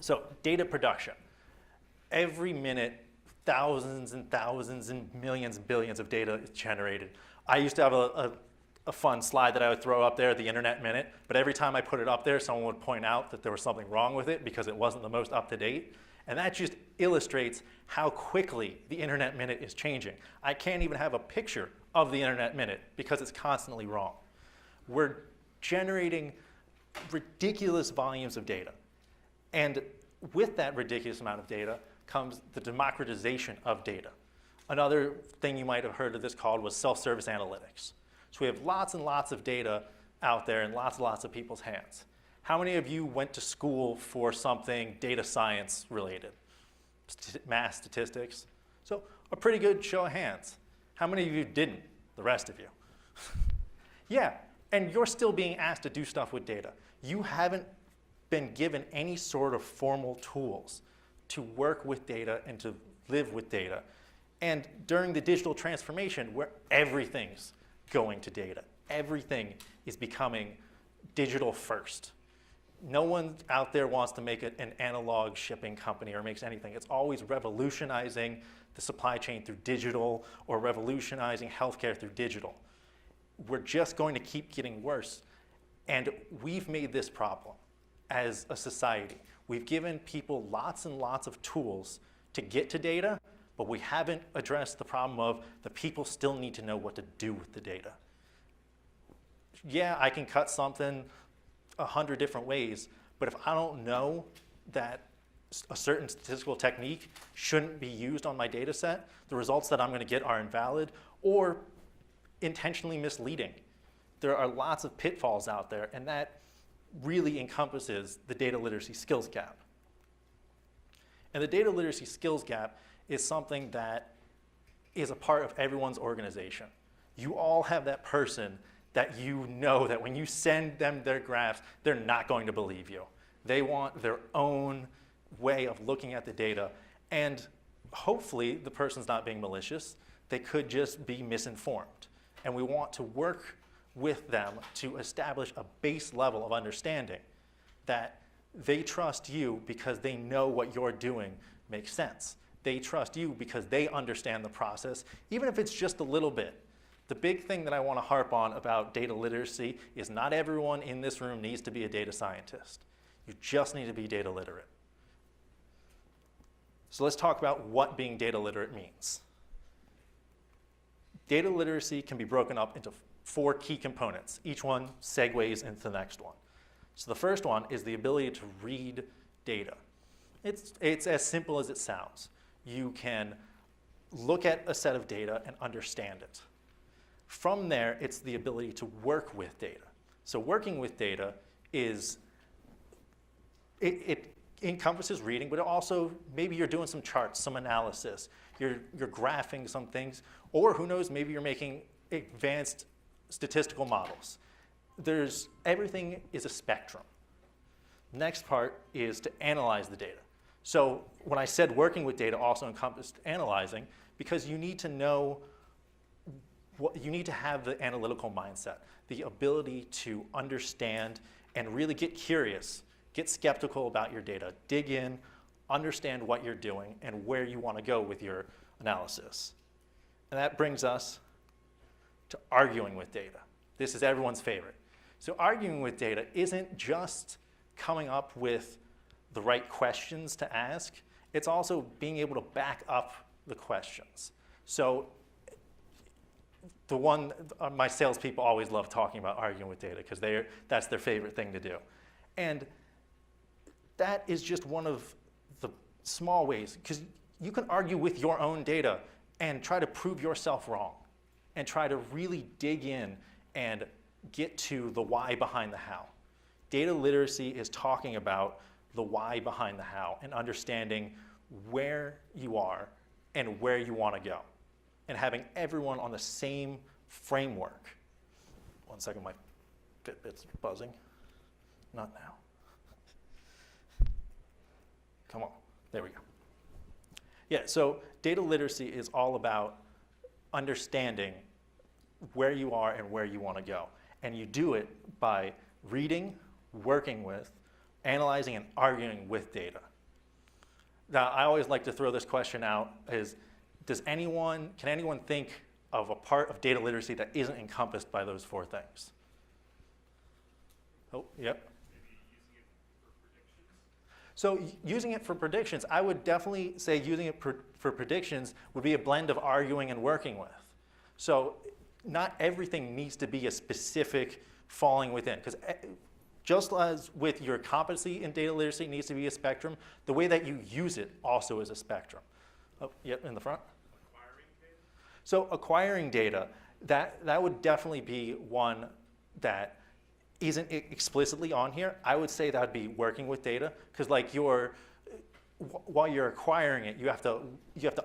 So data production. Every minute, thousands and thousands and millions, billions of data is generated. I used to have a fun slide that I would throw up there, the Internet Minute, but every time I put it up there, someone would point out that there was something wrong with it because it wasn't the most up-to-date. And that just illustrates how quickly the Internet Minute is changing. I can't even have a picture of the Internet Minute because it's constantly wrong. We're generating ridiculous volumes of data. And with that ridiculous amount of data comes the democratization of data. Another thing you might have heard of this called was self-service analytics. So we have lots and lots of data out there in lots and lots of people's hands. How many of you went to school for something data science related? Math, statistics? So a pretty good show of hands. How many of you didn't? The rest of you. Yeah, and you're still being asked to do stuff with data. You haven't been given any sort of formal tools to work with data and to live with data. And during the digital transformation, where everything's going to data, everything is becoming digital first. No one out there wants to make an analog shipping company or makes anything. It's always revolutionizing the supply chain through digital or revolutionizing healthcare through digital. We're just going to keep getting worse. And we've made this problem as a society. We've given people lots and lots of tools to get to data, but we haven't addressed the problem of the people still need to know what to do with the data. Yeah, I can cut something 100 different ways, but if I don't know that a certain statistical technique shouldn't be used on my data set, the results that I'm going to get are invalid or intentionally misleading. There are lots of pitfalls out there, and that really encompasses the data literacy skills gap. And the data literacy skills gap is something that is a part of everyone's organization. You all have that person that you know that when you send them their graphs, they're not going to believe you. They want their own way of looking at the data. And hopefully the person's not being malicious. They could just be misinformed. And we want to work with them to establish a base level of understanding that they trust you because they know what you're doing makes sense. They trust you because they understand the process, even if it's just a little bit. The big thing that I want to harp on about data literacy is not everyone in this room needs to be a data scientist. You just need to be data literate. So let's talk about what being data literate means. Data literacy can be broken up into 4 key components. Each one segues into the next one. So the first one is the ability to read data. It's as simple as it sounds. You can look at a set of data and understand it. From there, it's the ability to work with data. So working with data is, it encompasses reading, but it also, maybe you're doing some charts, some analysis, you're graphing some things, or who knows, maybe you're making advanced statistical models. Everything is a spectrum. Next part is to analyze the data. So when I said working with data also encompassed analyzing, because you need to know, you need to have the analytical mindset, the ability to understand and really get curious, get skeptical about your data, dig in, understand what you're doing and where you want to go with your analysis. And that brings us to arguing with data. This is everyone's favorite. So arguing with data isn't just coming up with the right questions to ask, it's also being able to back up the questions. So my salespeople always love talking about arguing with data because that's their favorite thing to do. And that is just one of the small ways, because you can argue with your own data and try to prove yourself wrong and try to really dig in and get to the why behind the how. Data literacy is talking about the why behind the how and understanding where you are and where you want to go and having everyone on the same framework. One second, my Fitbit's buzzing. Not now. Come on, there we go. Yeah, so data literacy is all about understanding where you are and where you want to go. And you do it by reading, working with, analyzing, and arguing with data. Now, I always like to throw this question out is, can anyone think of a part of data literacy that isn't encompassed by those 4 things? Oh, yep. So using it for predictions, I would definitely say using it for predictions would be a blend of arguing and working with. So not everything needs to be a specific falling within, because just as with your competency in data literacy needs to be a spectrum, the way that you use it also is a spectrum. Oh, yep, in the front. Acquiring data? So acquiring data, that would definitely be one that isn't explicitly on here. I would say that would be working with data, because like while you're acquiring it, you have to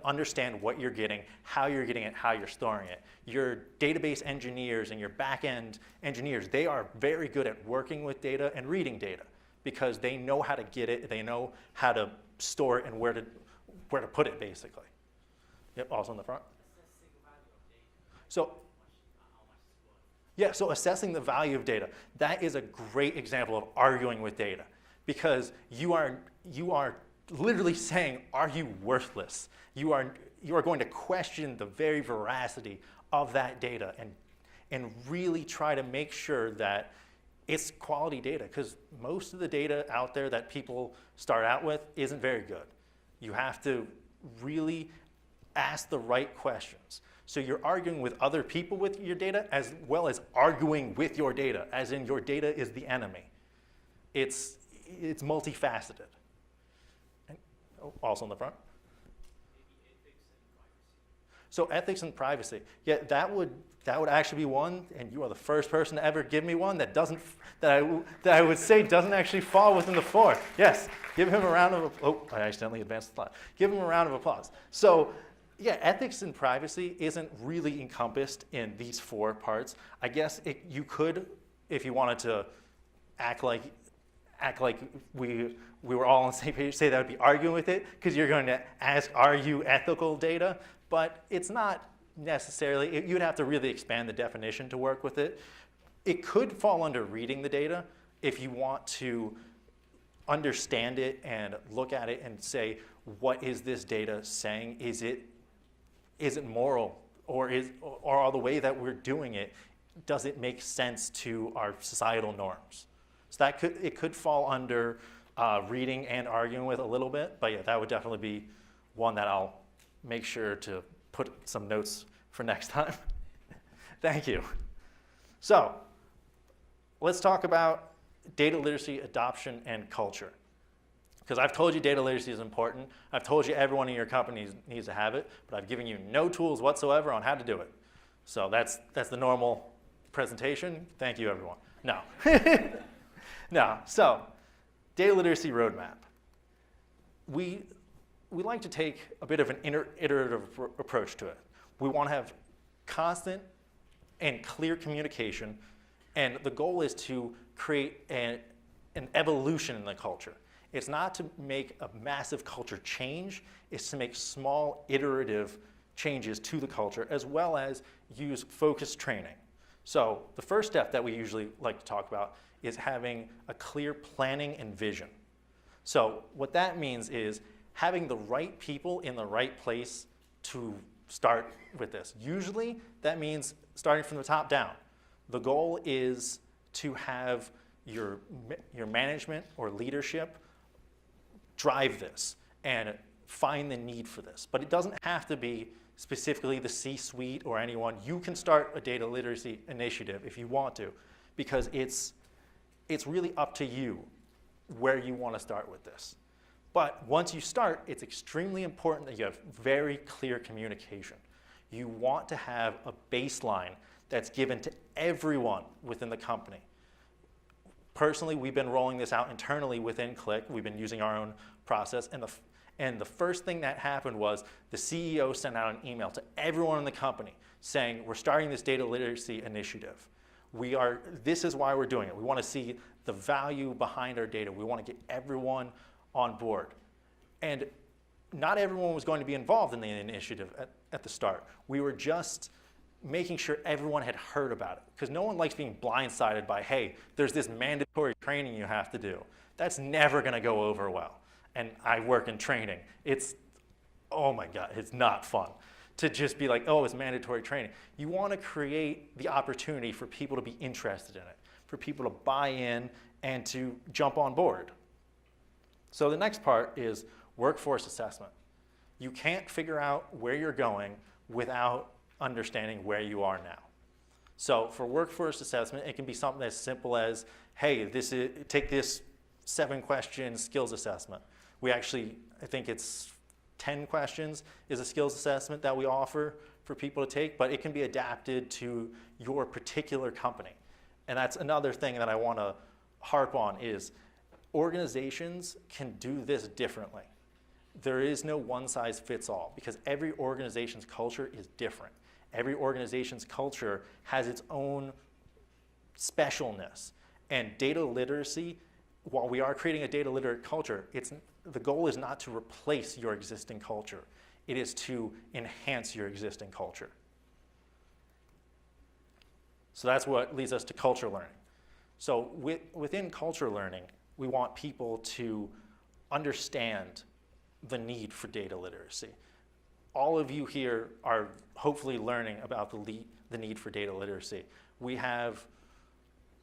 understand what you're getting, how you're getting it, how you're storing it. Your database engineers and your back-end engineers, they are very good at working with data and reading data, because they know how to get it, they know how to store it and where to put it, basically. Yep, also in the front. So, yeah, so assessing the value of data, that is a great example of arguing with data, because you are literally saying, are you worthless? You are going to question the very veracity of that data and really try to make sure that it's quality data, because most of the data out there that people start out with isn't very good. You have to really ask the right questions. So you're arguing with other people with your data as well as arguing with your data, as in your data is the enemy. It's multifaceted. And also in the front. So ethics and privacy. Yeah, that would actually be one, and you are the first person to ever give me one that I would say doesn't actually fall within the 4. Yes, give him a round of applause. Oh, I accidentally advanced the slide. Give him a round of applause. So yeah, ethics and privacy isn't really encompassed in these 4 parts. I guess you could, if you wanted to act like we were all on the same page, say that would be arguing with it, because you're going to ask, are you ethical data? But it's not necessarily, you'd have to really expand the definition to work with it. It could fall under reading the data if you want to understand it and look at it and say, what is this data saying? Is it moral, or the way that we're doing it, does it make sense to our societal norms? So it could fall under reading and arguing with a little bit, but yeah, that would definitely be one that I'll make sure to put some notes for next time. Thank you. So let's talk about data literacy adoption and culture. Because I've told you data literacy is important. I've told you everyone in your company needs to have it, but I've given you no tools whatsoever on how to do it. So that's the normal presentation. Thank you, everyone. No. No. So data literacy roadmap. We like to take a bit of an iterative approach to it. We want to have constant and clear communication, and the goal is to create an evolution in the culture. It's not to make a massive culture change, it's to make small iterative changes to the culture, as well as use focused training. So the first step that we usually like to talk about is having a clear planning and vision. So what that means is having the right people in the right place to start with this. Usually that means starting from the top down. The goal is to have your management or leadership drive this and find the need for this. But it doesn't have to be specifically the C-suite or anyone. You can start a data literacy initiative if you want to, because it's really up to you where you want to start with this. But once you start, it's extremely important that you have very clear communication. You want to have a baseline that's given to everyone within the company. Personally, we've been rolling this out internally within Qlik. We've been using our own process, and the first thing that happened was the CEO sent out an email to everyone in the company saying, we're starting this data literacy initiative. This is why we're doing it. We want to see the value behind our data. We want to get everyone on board. And not everyone was going to be involved in the initiative at the start. We were just making sure everyone had heard about it, because no one likes being blindsided by, hey, there's this mandatory training you have to do. That's never going to go over well. and I work in training. It's, oh my God, it's not fun to just be like, oh, it's mandatory training. You want to create the opportunity for people to be interested in it, for people to buy in and to jump on board. So the next part is workforce assessment. You can't figure out where you're going without understanding where you are now. So for workforce assessment, it can be something as simple as, hey, take this 7-question skills assessment. We actually, I think it's 10 questions is a skills assessment that we offer for people to take, but it can be adapted to your particular company. And that's another thing that I want to harp on is organizations can do this differently. There is no one-size-fits-all because every organization's culture is different. Every organization's culture has its own specialness. And data literacy, while we are creating a data literate culture, the goal is not to replace your existing culture. It is to enhance your existing culture. So that's what leads us to culture learning. So within culture learning, we want people to understand the need for data literacy. All of you here are hopefully learning about the need for data literacy. We have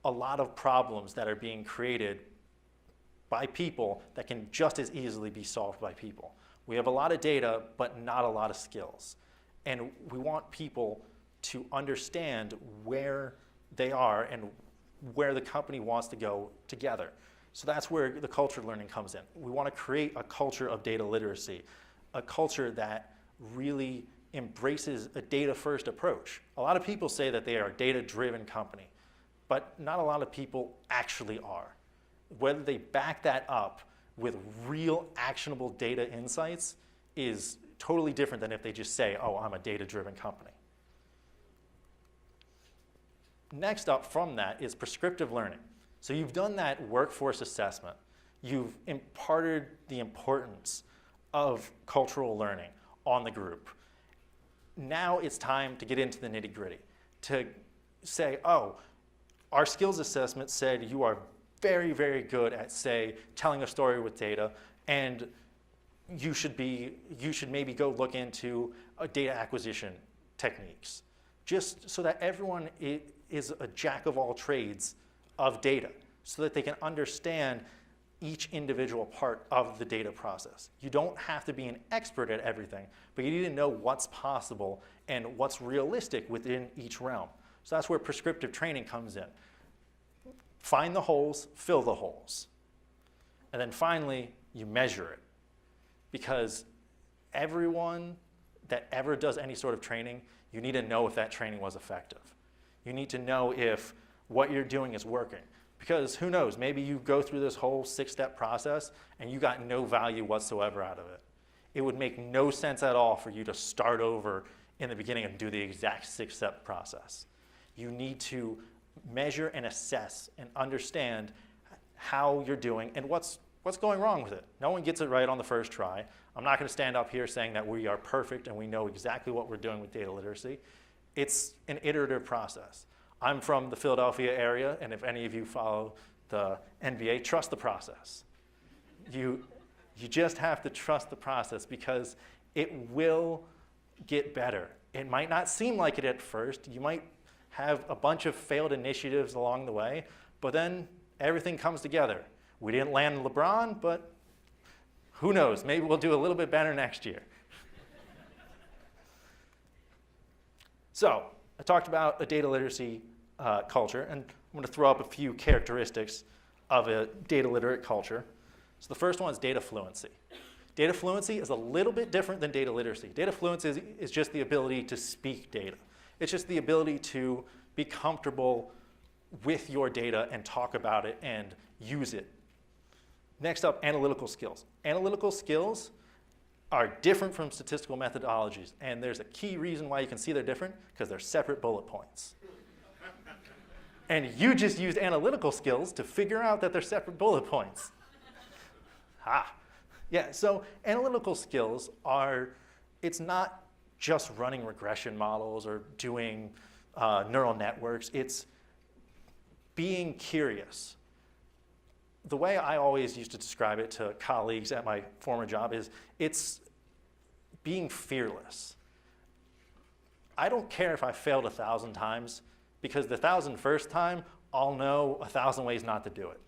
a lot of problems that are being created by people that can just as easily be solved by people. We have a lot of data, but not a lot of skills. And we want people to understand where they are and where the company wants to go together. So that's where the culture learning comes in. We want to create a culture of data literacy, a culture that really embraces a data-first approach. A lot of people say that they are a data-driven company, but not a lot of people actually are. Whether they back that up with real actionable data insights is totally different than if they just say, oh, I'm a data-driven company. Next up from that is prescriptive learning. So you've done that workforce assessment. You've imparted the importance of cultural learning on the group. Now it's time to get into the nitty-gritty, to say, oh, our skills assessment said you are very, very good at, say, telling a story with data, and you should maybe go look into data acquisition techniques, just so that everyone is a jack of all trades of data, so that they can understand each individual part of the data process. You don't have to be an expert at everything, but you need to know what's possible and what's realistic within each realm. So that's where prescriptive training comes in. Find the holes, fill the holes. And then finally, you measure it. Because everyone that ever does any sort of training, you need to know if that training was effective. You need to know if what you're doing is working. Because who knows, maybe you go through this whole 6-step process and you got no value whatsoever out of it. It would make no sense at all for you to start over in the beginning and do the exact 6-step process. You need to measure and assess and understand how you're doing and what's going wrong with it. No one gets it right on the first try. I'm not going to stand up here saying that we are perfect and we know exactly what we're doing with data literacy. It's an iterative process. I'm from the Philadelphia area, and if any of you follow the NBA, trust the process. You just have to trust the process because it will get better. It might not seem like it at first. You might have a bunch of failed initiatives along the way, but then everything comes together. We didn't land LeBron, but who knows? Maybe we'll do a little bit better next year. So I talked about a data literacy culture, and I'm going to throw up a few characteristics of a data literate culture. So the first one is data fluency. Data fluency is a little bit different than data literacy. Data fluency is just the ability to speak data. It's just the ability to be comfortable with your data and talk about it and use it. Next up, analytical skills. Analytical skills are different from statistical methodologies, and there's a key reason why you can see they're different, because they're separate bullet points. And you just used analytical skills to figure out that they're separate bullet points. Yeah, so analytical skills it's not just running regression models or doing neural networks. It's being curious. the way I always used to describe it to colleagues at my former job is it's being fearless. I don't care if I failed 1,000 times, because the 1,001st time, I'll know 1,000 ways not to do it.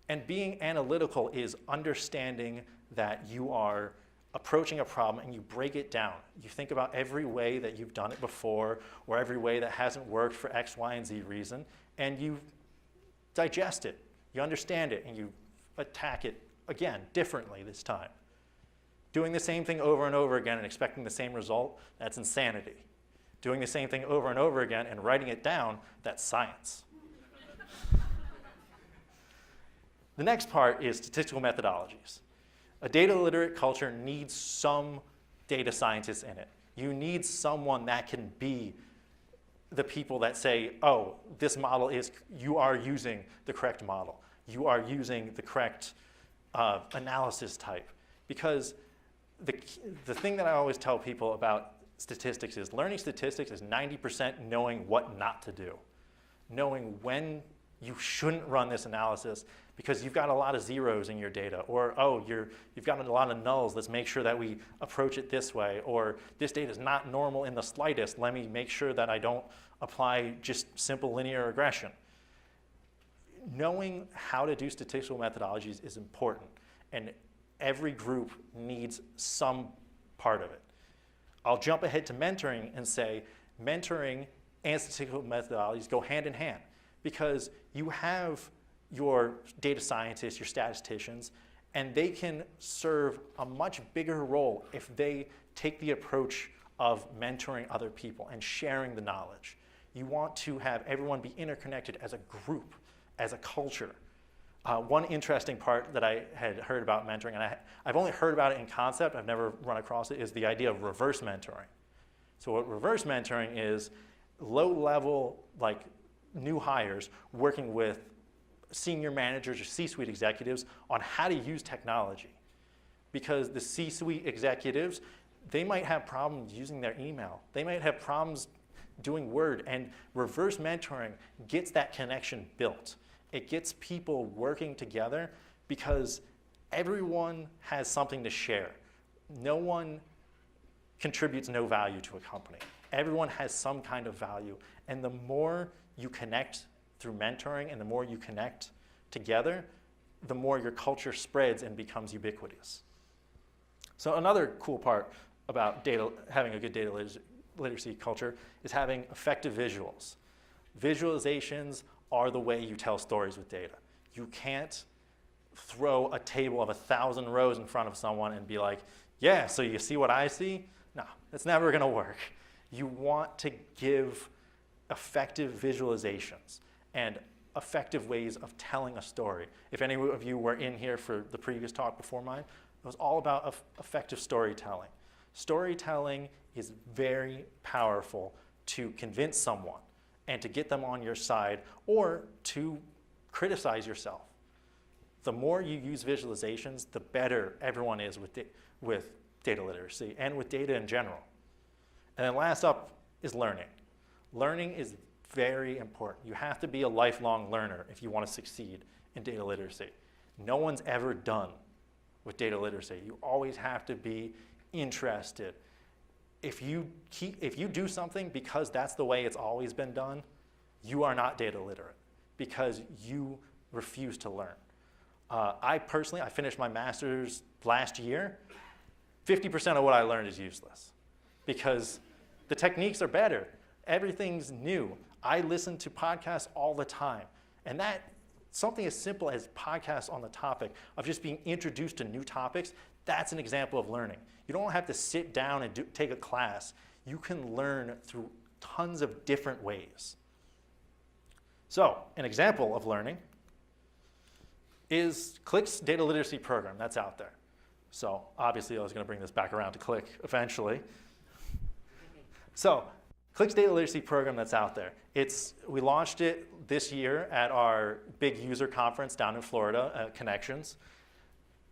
And being analytical is understanding that you are approaching a problem and you break it down. You think about every way that you've done it before, or every way that hasn't worked for X, Y, and Z reason, and you digest it. You understand it, and you attack it again, differently this time. Doing the same thing over and over again and expecting the same result, that's insanity. Doing the same thing over and over again and writing it down, that's science. The next part is statistical methodologies. A data literate culture needs some data scientists in it. You need someone that can be the people that say, oh, this model is, you are using the correct model. You are using the correct analysis type. Because the thing that I always tell people about statistics is learning statistics is 90% knowing what not to do. Knowing when you shouldn't run this analysis because you've got a lot of zeros in your data, or oh, you've got a lot of nulls, let's make sure that we approach it this way, or this data is not normal in the slightest, let me make sure that I don't apply just simple linear regression. Knowing how to do statistical methodologies is important, and every group needs some part of it. I'll jump ahead to mentoring and say mentoring and statistical methodologies go hand in hand, because you have your data scientists, your statisticians, and they can serve a much bigger role if they take the approach of mentoring other people and sharing the knowledge. You want to have everyone be interconnected as a group, as a culture. One interesting part that I had heard about mentoring, and I've only heard about it in concept, I've never run across it, is the idea of reverse mentoring. So what reverse mentoring is, low-level, like new hires working with senior managers or C-suite executives on how to use technology. Because the C-suite executives, they might have problems using their email. They might have problems doing Word, and reverse mentoring gets that connection built. It gets people working together because everyone has something to share. No one contributes no value to a company. Everyone has some kind of value, and the more you connect through mentoring and the more you connect together, the more your culture spreads and becomes ubiquitous. So another cool part about having a good data literacy culture is having effective visuals. Visualizations are the way you tell stories with data. You can't throw a table of 1,000 rows in front of someone and be like, yeah, so you see what I see? No, it's never gonna work. You want to give effective visualizations and effective ways of telling a story. If any of you were in here for the previous talk before mine, it was all about effective storytelling. Storytelling is very powerful to convince someone and to get them on your side, or to criticize yourself. The more you use visualizations, the better everyone is with data literacy and with data in general. And then last up is learning. Learning is very important. You have to be a lifelong learner if you want to succeed in data literacy. No one's ever done with data literacy. You always have to be interested. If you do something because that's the way it's always been done, you are not data literate because you refuse to learn. I personally finished my master's last year. 50% of what I learned is useless because the techniques are better. Everything's new. I listen to podcasts all the time. And that, something as simple as podcasts on the topic of just being introduced to new topics, that's an example of learning. You don't have to sit down and take a class. You can learn through tons of different ways. So, an example of learning is Qlik's data literacy program that's out there. So, obviously, I was going to bring this back around to Qlik eventually. So, Qlik's data literacy program that's out there. We launched it this year at our big user conference down in Florida, Connections,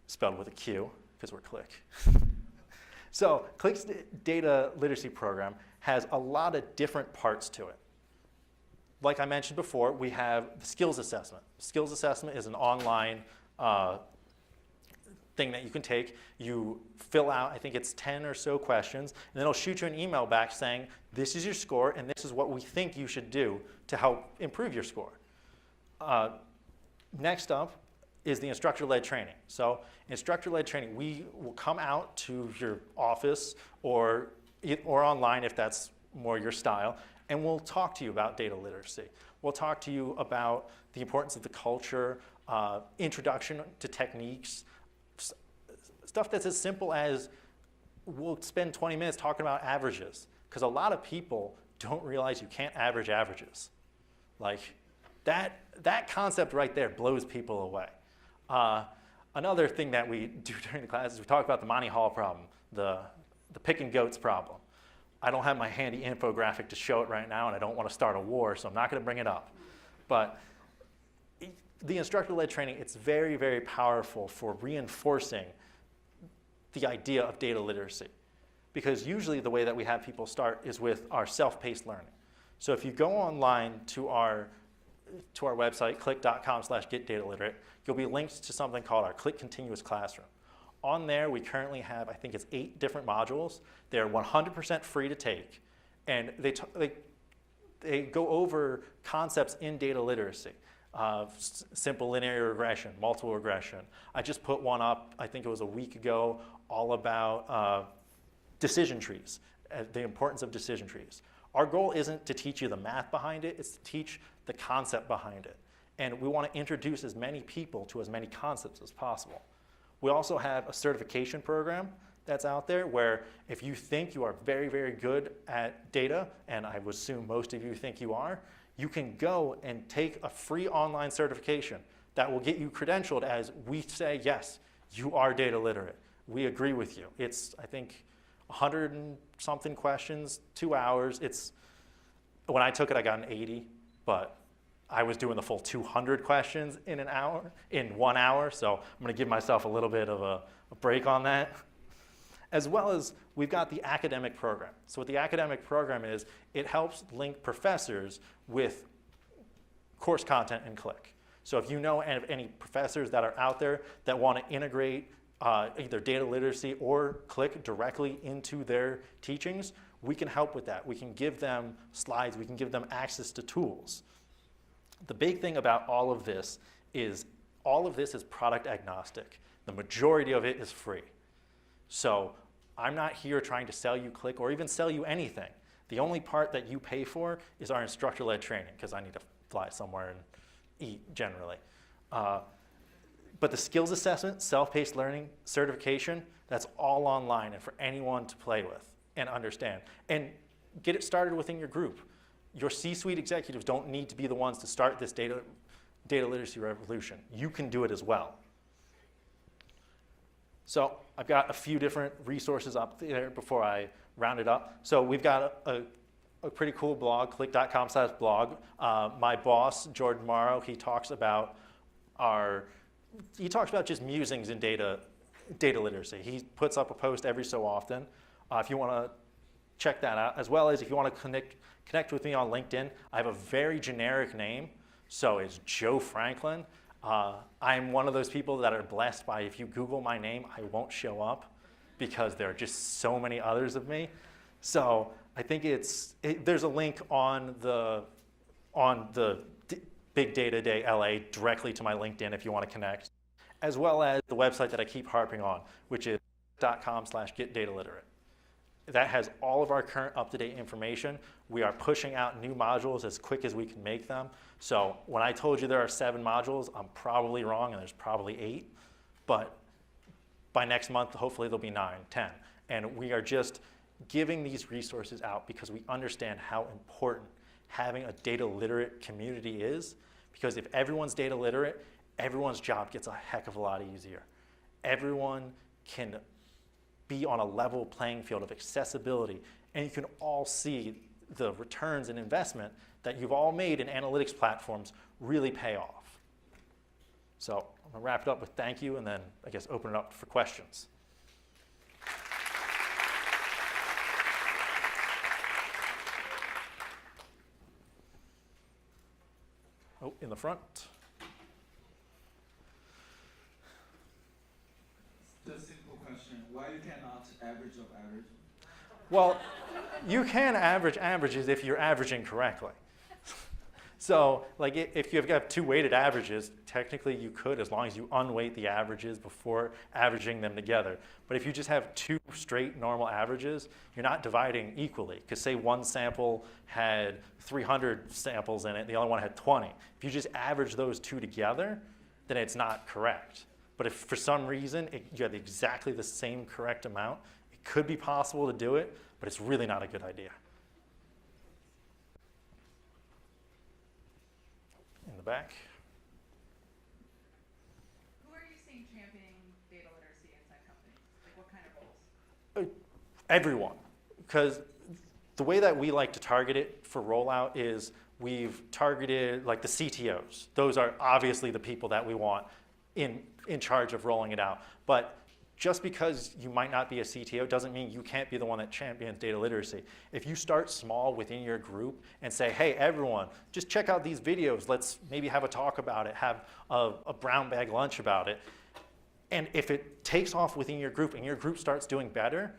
spelled with a Q, because we're Qlik. So Qlik's data literacy program has a lot of different parts to it. like I mentioned before, we have the skills assessment. Skills assessment is an online thing that you can take. You fill out, I think it's 10 or so questions, and then it'll shoot you an email back saying, this is your score, and this is what we think you should do to help improve your score. Next up is the instructor-led training. So instructor-led training, we will come out to your office or online if that's more your style, and we'll talk to you about data literacy. We'll talk to you about the importance of the culture, introduction to techniques, stuff that's as simple as we'll spend 20 minutes talking about averages, because a lot of people don't realize you can't average averages. Like that concept right there blows people away. Another thing that we do during the class is we talk about the Monty Hall problem, the picking goats problem. I don't have my handy infographic to show it right now, and I don't want to start a war, so I'm not going to bring it up. But the instructor-led training, it's very, very powerful for reinforcing the idea of data literacy. Because usually the way that we have people start is with our self-paced learning. So if you go online to our website, qlik.com/getdataliterate, you'll be linked to something called our Qlik Continuous Classroom. On there, we currently have, I think it's 8 different modules. They're 100% free to take, and they go over concepts in data literacy. Simple linear regression, multiple regression. I just put one up, I think it was a week ago, all about decision trees, the importance of decision trees. Our goal isn't to teach you the math behind it, it's to teach the concept behind it. And we want to introduce as many people to as many concepts as possible. We also have a certification program that's out there where if you think you are very, very good at data, and I would assume most of you think you are, you can go and take a free online certification that will get you credentialed as we say, yes, you are data literate. We agree with you. It's, I think, 100 and something questions, 2 hours. When I took it, I got an 80, but I was doing the full 200 questions in 1 hour, so I'm going to give myself a little bit of a break on that. As well as we've got the academic program. So what the academic program is, it helps link professors with course content in Qlik. So if you know any professors that are out there that want to integrate either data literacy or Qlik directly into their teachings, we can help with that. We can give them slides, we can give them access to tools. The big thing about all of this is product agnostic. The majority of it is free. So I'm not here trying to sell you Qlik or even sell you anything. The only part that you pay for is our instructor-led training, because I need to fly somewhere and eat generally. But the skills assessment, self-paced learning, certification, that's all online and for anyone to play with and understand. And get it started within your group. Your C-suite executives don't need to be the ones to start this data literacy revolution. You can do it as well. So I've got a few different resources up there before I round it up. So we've got a pretty cool blog, qlik.com/blog. My boss, Jordan Morrow, he talks about just musings in data literacy. He puts up a post every so often. If you want to check that out, as well as if you want to connect with me on LinkedIn, I have a very generic name, so it's Joe Franklin. I'm one of those people that are blessed by, if you Google my name, I won't show up because there are just so many others of me. So I think there's a link on the Big Data Day LA directly to my LinkedIn if you want to connect, as well as the website that I keep harping on, which is .com/getdataliterate. That has all of our current up-to-date information. We are pushing out new modules as quick as we can make them. So when I told you there are 7 modules, I'm probably wrong, and there's probably 8. But by next month, hopefully there'll be 9, 10. And we are just giving these resources out because we understand how important having a data literate community is. Because if everyone's data literate, everyone's job gets a heck of a lot easier. Everyone can be on a level playing field of accessibility, and you can all see the returns and investment that you've all made in analytics platforms really pay off. So I'm gonna wrap it up with thank you, and then I guess open it up for questions. Oh, in the front. Just a simple question. Why you cannot average of average? Well, you can average averages if you're averaging correctly. So like if you've got two weighted averages, technically you could, as long as you unweight the averages before averaging them together. But if you just have two straight normal averages, you're not dividing equally. Because say one sample had 300 samples in it, the other one had 20. If you just average those two together, then it's not correct. But if for some reason you have exactly the same correct amount, it could be possible to do it, but it's really not a good idea. In the back. Who are you seeing championing data literacy inside companies? Like what kind of roles? Everyone. Because the way that we like to target it for rollout is we've targeted like the CTOs. Those are obviously the people that we want in charge of rolling it out. But just because you might not be a CTO doesn't mean you can't be the one that champions data literacy. If you start small within your group and say, hey, everyone, just check out these videos. Let's maybe have a talk about it, have a brown bag lunch about it. And if it takes off within your group and your group starts doing better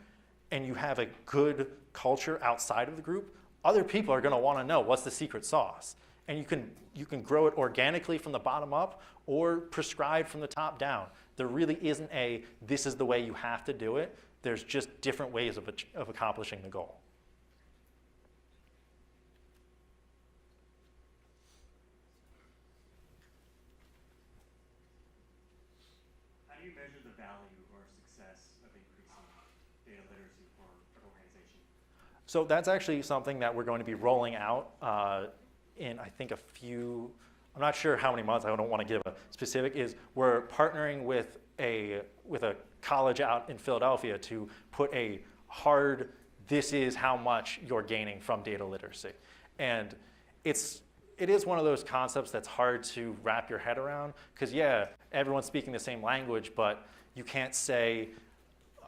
and you have a good culture outside of the group, other people are going to want to know what's the secret sauce. And you can grow it organically from the bottom up or prescribed from the top down. There really isn't a, this is the way you have to do it. There's just different ways of accomplishing the goal. How do you measure the value or success of increasing data literacy for an organization? So that's actually something that we're going to be rolling out in, I think, a few, I'm not sure how many months, I don't want to give a specific, is we're partnering with a college out in Philadelphia to put a hard, this is how much you're gaining from data literacy. And it is one of those concepts that's hard to wrap your head around, because yeah, everyone's speaking the same language, but you can't say,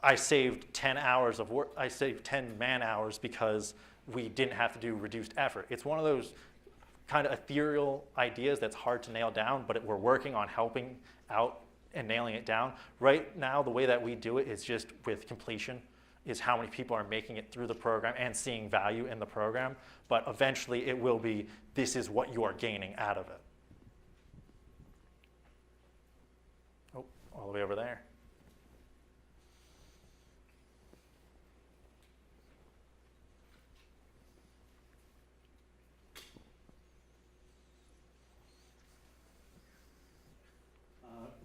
I saved 10 hours of work, I saved 10 man hours because we didn't have to do reduced effort. It's one of those kind of ethereal ideas that's hard to nail down, but we're working on helping out and nailing it down. Right now, the way that we do it is just with completion, is how many people are making it through the program and seeing value in the program. But eventually it will be, this is what you are gaining out of it. Oh, all the way over there.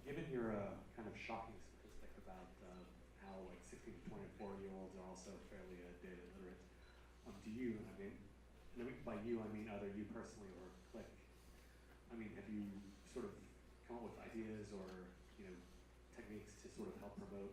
Given your kind of shocking statistic about how like 16 to 24-year-olds are also fairly data literate, do you, and by you I mean either you personally or Qlik, have you sort of come up with ideas or techniques to sort of help promote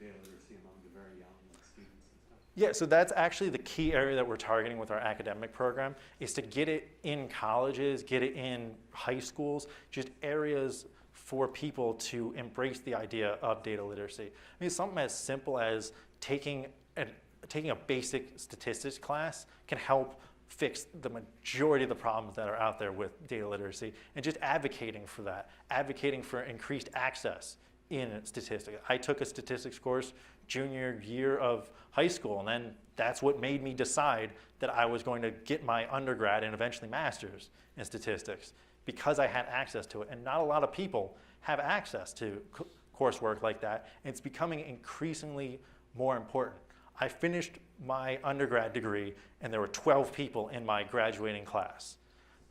data literacy among the very young students and stuff? Yeah, so that's actually the key area that we're targeting with our academic program, is to get it in colleges, get it in high schools, just areas for people to embrace the idea of data literacy. Something as simple as taking a basic statistics class can help fix the majority of the problems that are out there with data literacy, and just advocating for that, advocating for increased access in statistics. I took a statistics course junior year of high school, and then that's what made me decide that I was going to get my undergrad and eventually master's in statistics, because I had access to it. And not a lot of people have access to coursework like that, and it's becoming increasingly more important. I finished my undergrad degree, and there were 12 people in my graduating class.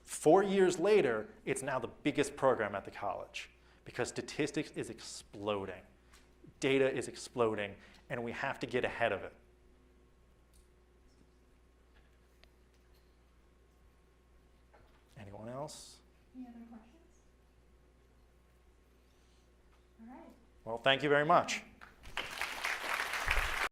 4 years later, it's now the biggest program at the college, because statistics is exploding. Data is exploding, and we have to get ahead of it. Anyone else? Any other questions? All right. Well, thank you very much.